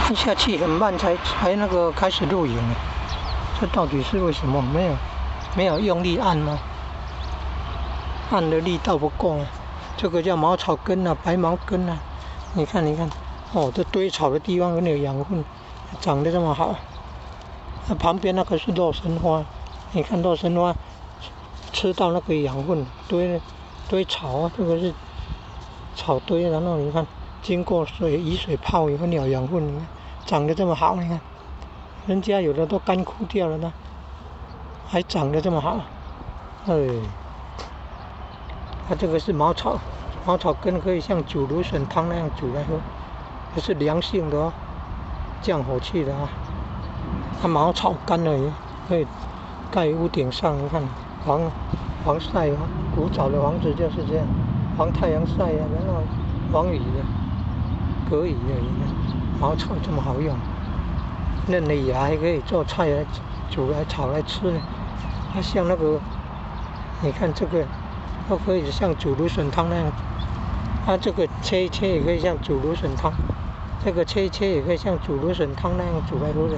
按下去很慢才那个开始录影了，这到底是为什么？没有用力按吗？按的力道不够啊。这个叫茅草根啊，白茅根啊。你看，哦，这堆草的地方有点养分，长得这么好。那旁边那个是洛神花，你看洛神花吃到那个养分，堆草啊，这个是草堆，然后你看经过雨水泡以后有养分，你看长得这么好，你看人家有的都干枯掉了呢，还长得这么好，它这个是茅草根，可以像煮芦笋汤那样煮来喝，这是凉性的哦，降火气的啊。它茅草干而已，可以盖屋顶上，你看防晒哦。古早的房子就是这样，防太阳晒啊，然后防雨的，隔雨的。茅草这么好用，嫩的芽还可以做菜来煮来炒来吃呢。它像那个，你看这个。都可以像煮芦笋汤那样，它这个切一切也可以像煮芦笋汤，这个切一切也可以像煮芦笋汤那样煮来喝的。